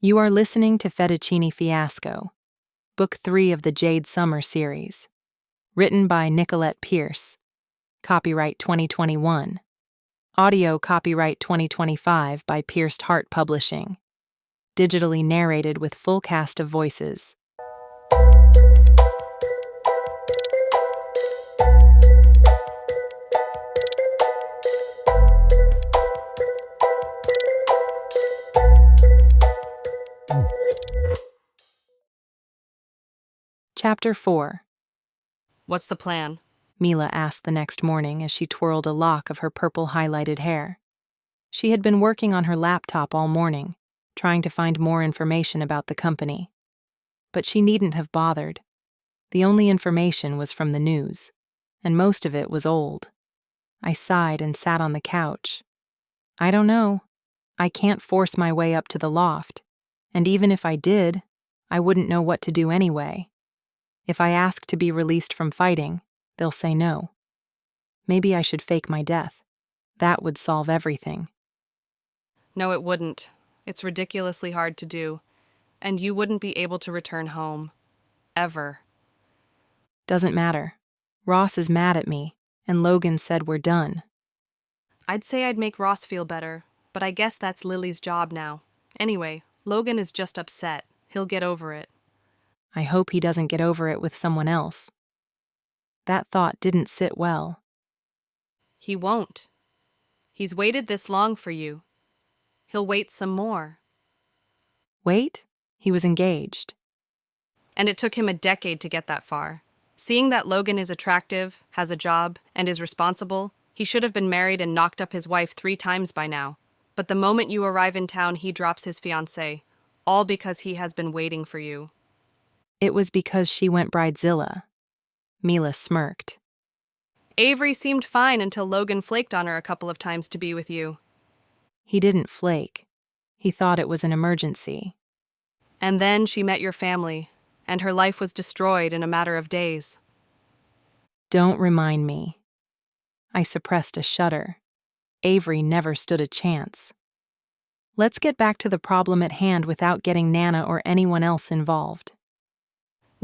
You are listening to Fettuccini Fiasco, Book 3 of the Jade Sommer Series. Written by Nicolette Pierce. Copyright 2021. Audio copyright 2025 by Pierced Heart Publishing. Digitally narrated with full cast of voices. Chapter 4. What's the plan? Mila asked the next morning as she twirled a lock of her purple highlighted hair. She had been working on her laptop all morning, trying to find more information about the company. But she needn't have bothered. The only information was from the news, and most of it was old. I sighed and sat on the couch. I don't know. I can't force my way up to the loft, and even if I did, I wouldn't know what to do anyway. If I ask to be released from fighting, they'll say no. Maybe I should fake my death. That would solve everything. No, it wouldn't. It's ridiculously hard to do, and you wouldn't be able to return home. Ever. Doesn't matter. Ross is mad at me, and Logan said we're done. I'd say I'd make Ross feel better, but I guess that's Lily's job now. Anyway, Logan is just upset. He'll get over it. I hope he doesn't get over it with someone else. That thought didn't sit well. He won't. He's waited this long for you. He'll wait some more. Wait? He was engaged. And it took him a decade to get that far. Seeing that Logan is attractive, has a job, and is responsible, he should have been married and knocked up his wife 3 times by now. But the moment you arrive in town, he drops his fiancée, all because he has been waiting for you. It was because she went bridezilla. Mila smirked. Avery seemed fine until Logan flaked on her a couple of times to be with you. He didn't flake. He thought it was an emergency. And then she met your family, and her life was destroyed in a matter of days. Don't remind me. I suppressed a shudder. Avery never stood a chance. Let's get back to the problem at hand without getting Nana or anyone else involved.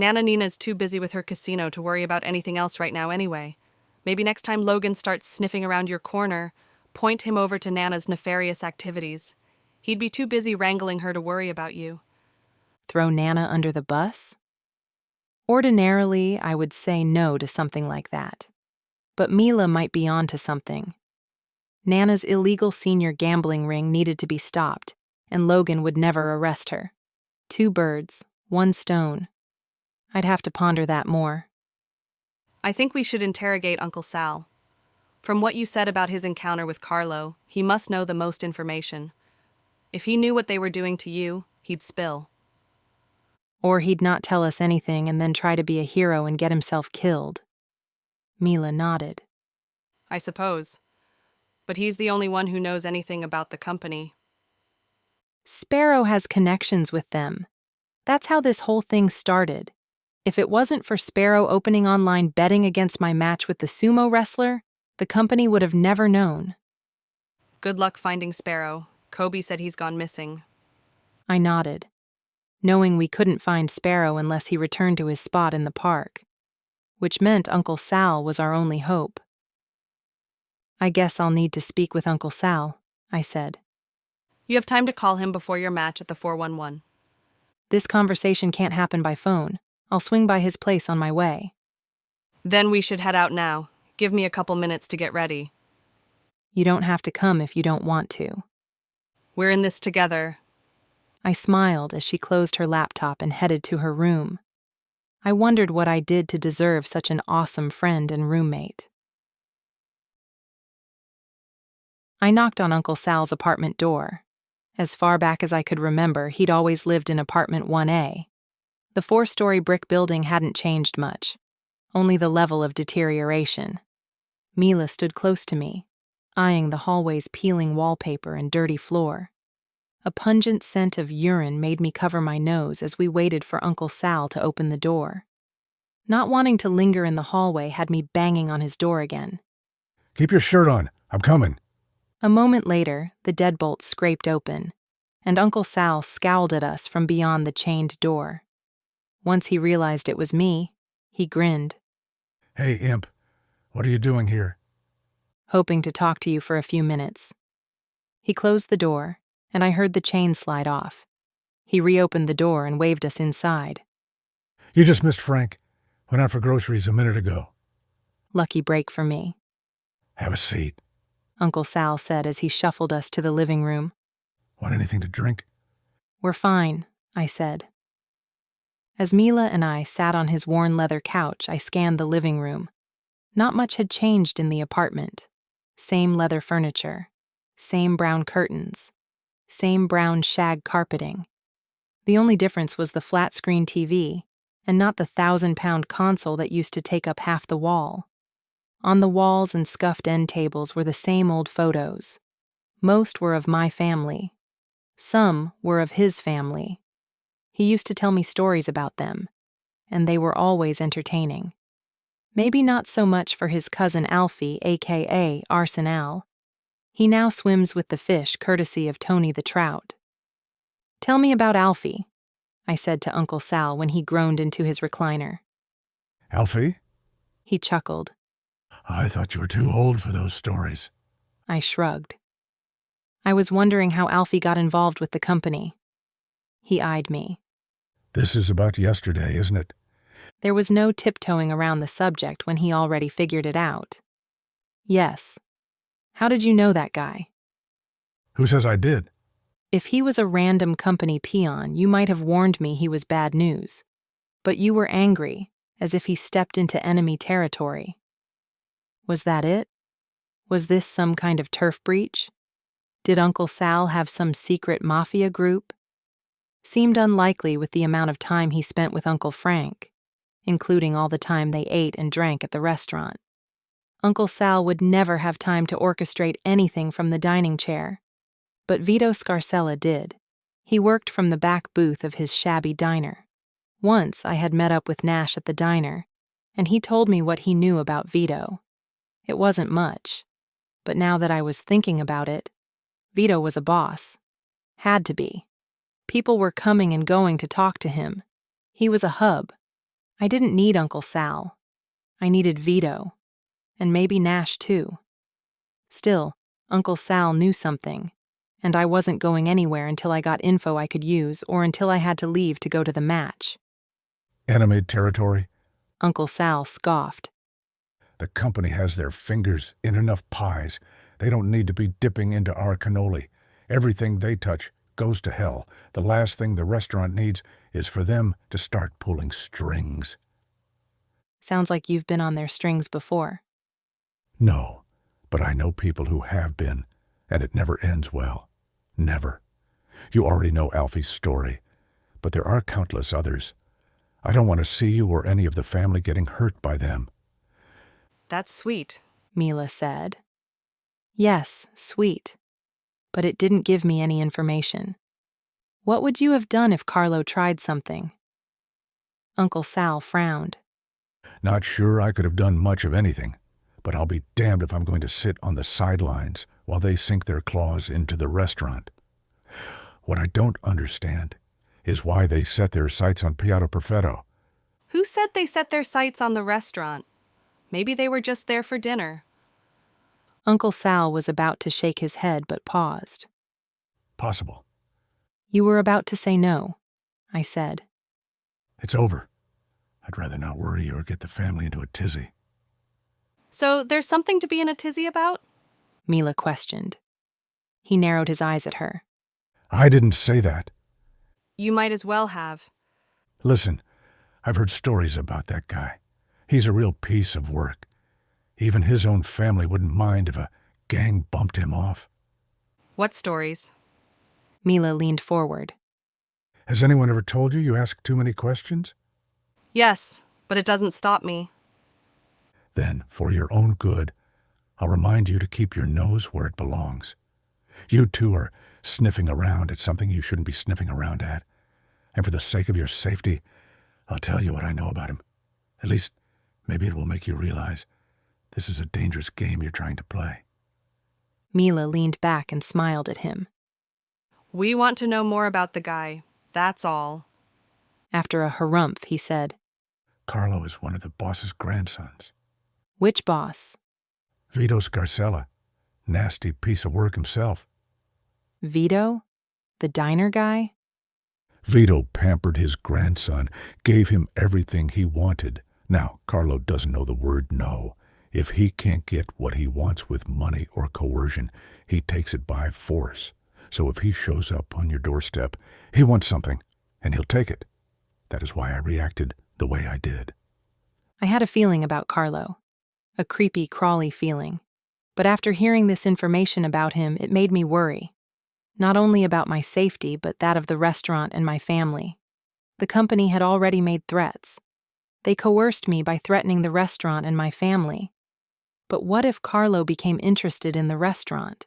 Nana Nina's too busy with her casino to worry about anything else right now anyway. Maybe next time Logan starts sniffing around your corner, point him over to Nana's nefarious activities. He'd be too busy wrangling her to worry about you. Throw Nana under the bus? Ordinarily, I would say no to something like that. But Mila might be onto something. Nana's illegal senior gambling ring needed to be stopped, and Logan would never arrest her. 2 birds, 1 stone. I'd have to ponder that more. I think we should interrogate Uncle Sal. From what you said about his encounter with Carlo, he must know the most information. If he knew what they were doing to you, he'd spill. Or he'd not tell us anything and then try to be a hero and get himself killed. Mila nodded. I suppose. But he's the only one who knows anything about the company. Sparrow has connections with them. That's how this whole thing started. If it wasn't for Sparrow opening online betting against my match with the sumo wrestler, the company would have never known. Good luck finding Sparrow. Kobe said he's gone missing. I nodded, knowing we couldn't find Sparrow unless he returned to his spot in the park, which meant Uncle Sal was our only hope. I guess I'll need to speak with Uncle Sal, I said. You have time to call him before your match at the 411. This conversation can't happen by phone. I'll swing by his place on my way. Then we should head out now. Give me a couple minutes to get ready. You don't have to come if you don't want to. We're in this together. I smiled as she closed her laptop and headed to her room. I wondered what I did to deserve such an awesome friend and roommate. I knocked on Uncle Sal's apartment door. As far back as I could remember, he'd always lived in apartment 1A. The 4-story brick building hadn't changed much, only the level of deterioration. Mila stood close to me, eyeing the hallway's peeling wallpaper and dirty floor. A pungent scent of urine made me cover my nose as we waited for Uncle Sal to open the door. Not wanting to linger in the hallway had me banging on his door again. Keep your shirt on. I'm coming. A moment later, the deadbolt scraped open, and Uncle Sal scowled at us from beyond the chained door. Once he realized it was me, he grinned. "Hey, imp, what are you doing here?" "Hoping to talk to you for a few minutes." He closed the door, and I heard the chain slide off. He reopened the door and waved us inside. "You just missed Frank. Went out for groceries a minute ago." Lucky break for me, "Have a seat." Uncle Sal said as he shuffled us to the living room. "Want anything to drink?" "We're fine," I said. As Mila and I sat on his worn leather couch, I scanned the living room. Not much had changed in the apartment. Same leather furniture, same brown curtains, same brown shag carpeting. The only difference was the flat-screen TV, and not the 1,000-pound console that used to take up half the wall. On the walls and scuffed end tables were the same old photos. Most were of my family. Some were of his family. He used to tell me stories about them, and they were always entertaining. Maybe not so much for his cousin Alfie, a.k.a. Arson Al. He now swims with the fish courtesy of Tony the Trout. "Tell me about Alfie," I said to Uncle Sal when he groaned into his recliner. "Alfie?" He chuckled. "I thought you were too old for those stories." I shrugged. I was wondering how Alfie got involved with the company. He eyed me. "This is about yesterday, isn't it?" There was no tiptoeing around the subject when he already figured it out. "Yes. How did you know that guy?" "Who says I did?" "If he was a random company peon, you might have warned me he was bad news. But you were angry, as if he stepped into enemy territory. Was that it? Was this some kind of turf breach? Did Uncle Sal have some secret mafia group? Seemed unlikely with the amount of time he spent with Uncle Frank, including all the time they ate and drank at the restaurant. Uncle Sal would never have time to orchestrate anything from the dining chair. But Vito Scarcella did. He worked from the back booth of his shabby diner. Once I had met up with Nash at the diner, and he told me what he knew about Vito. It wasn't much, but now that I was thinking about it, Vito was a boss. Had to be. People were coming and going to talk to him. He was a hub. I didn't need Uncle Sal. I needed Vito. And maybe Nash too. Still, Uncle Sal knew something, and I wasn't going anywhere until I got info I could use or until I had to leave to go to the match. "Enemy territory?" Uncle Sal scoffed. "The company has their fingers in enough pies. They don't need to be dipping into our cannoli. Everything they touch goes to hell. The last thing the restaurant needs is for them to start pulling strings." Sounds like you've been on their strings before. "No, but I know people who have been, and it never ends well. Never. You already know Alfie's story, but there are countless others. I don't want to see you or any of the family getting hurt by them." That's sweet, Mila said. Yes, sweet. But it didn't give me any information. What would you have done if Carlo tried something? Uncle Sal frowned. "Not sure I could have done much of anything, but I'll be damned if I'm going to sit on the sidelines while they sink their claws into the restaurant. What I don't understand is why they set their sights on Piatto Perfetto." Who said they set their sights on the restaurant? Maybe they were just there for dinner. Uncle Sal was about to shake his head but paused. "Possible. You were about to say no, I said. It's over. I'd rather not worry you or get the family into a tizzy." So there's something to be in a tizzy about? Mila questioned. He narrowed his eyes at her. "I didn't say that. You might as well have. Listen, I've heard stories about that guy. He's a real piece of work. Even his own family wouldn't mind if a gang bumped him off." What stories? Mila leaned forward. "Has anyone ever told you ask too many questions?" Yes, but it doesn't stop me. "Then, for your own good, I'll remind you to keep your nose where it belongs. You two are sniffing around at something you shouldn't be sniffing around at. And for the sake of your safety, I'll tell you what I know about him. At least, maybe it will make you realize this is a dangerous game you're trying to play." Mila leaned back and smiled at him. We want to know more about the guy. That's all. After a harumph, he said, Carlo is one of the boss's grandsons. Which boss? Vito Scarcella. Nasty piece of work himself. Vito? The diner guy? Vito pampered his grandson, gave him everything he wanted. Now, Carlo doesn't know the word no. If he can't get what he wants with money or coercion, he takes it by force. So if he shows up on your doorstep, he wants something, and he'll take it. That is why I reacted the way I did. I had a feeling about Carlo. A creepy, crawly feeling. But after hearing this information about him, it made me worry. Not only about my safety, but that of the restaurant and my family. The company had already made threats. They coerced me by threatening the restaurant and my family. But what if Carlo became interested in the restaurant?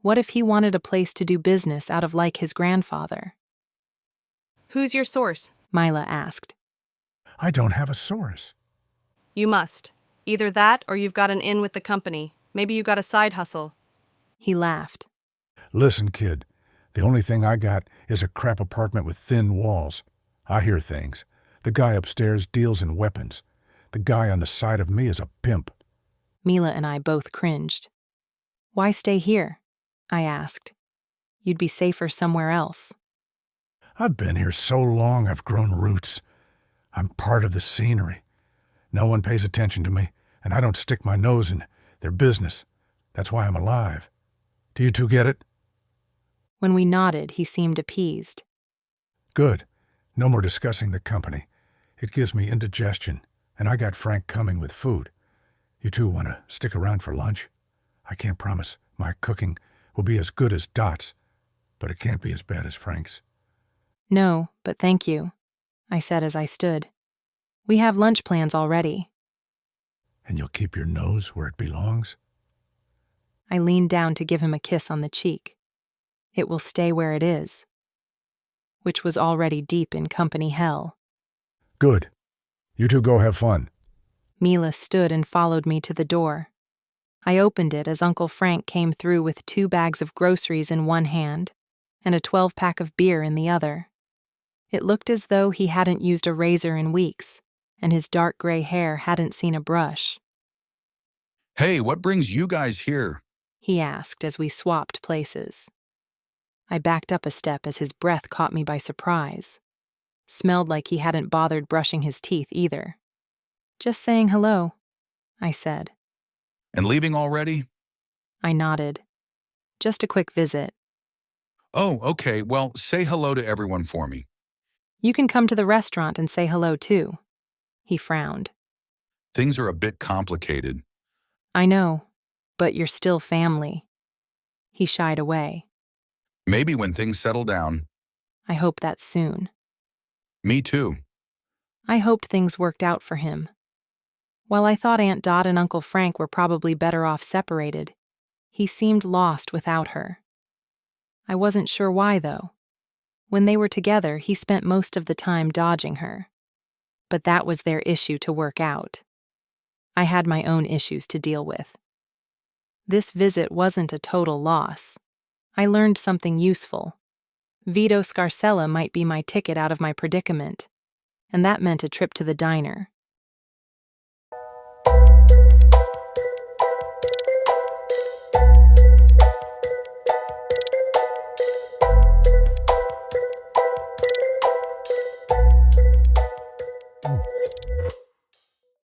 What if he wanted a place to do business out of like his grandfather? Who's your source? Mila asked. I don't have a source. You must. Either that or you've got an in with the company. Maybe you got a side hustle. He laughed. Listen, kid, the only thing I got is a crap apartment with thin walls. I hear things. The guy upstairs deals in weapons. The guy on the side of me is a pimp. Mila and I both cringed. Why stay here? I asked. You'd be safer somewhere else. I've been here so long I've grown roots. I'm part of the scenery. No one pays attention to me, and I don't stick my nose in their business. That's why I'm alive. Do you two get it? When we nodded, he seemed appeased. Good. No more discussing the company. It gives me indigestion, and I got Frank coming with food. You two want to stick around for lunch? I can't promise my cooking will be as good as Dot's, but it can't be as bad as Frank's. No, but thank you, I said as I stood. We have lunch plans already. And you'll keep your nose where it belongs? I leaned down to give him a kiss on the cheek. It will stay where it is. Which was already deep in company hell. Good. You two go have fun. Mila stood and followed me to the door. I opened it as Uncle Frank came through with 2 bags of groceries in one hand and a 12-pack of beer in the other. It looked as though he hadn't used a razor in weeks, and his dark gray hair hadn't seen a brush. Hey, what brings you guys here? He asked as we swapped places. I backed up a step as his breath caught me by surprise. Smelled like he hadn't bothered brushing his teeth either. Just saying hello, I said. And leaving already? I nodded. Just a quick visit. Oh, okay. Well, say hello to everyone for me. You can come to the restaurant and say hello too. He frowned. Things are a bit complicated. I know, but you're still family. He shied away. Maybe when things settle down. I hope that's soon. Me too. I hoped things worked out for him. While I thought Aunt Dot and Uncle Frank were probably better off separated, he seemed lost without her. I wasn't sure why, though. When they were together, he spent most of the time dodging her. But that was their issue to work out. I had my own issues to deal with. This visit wasn't a total loss. I learned something useful. Vito Scarcella might be my ticket out of my predicament, and that meant a trip to the diner.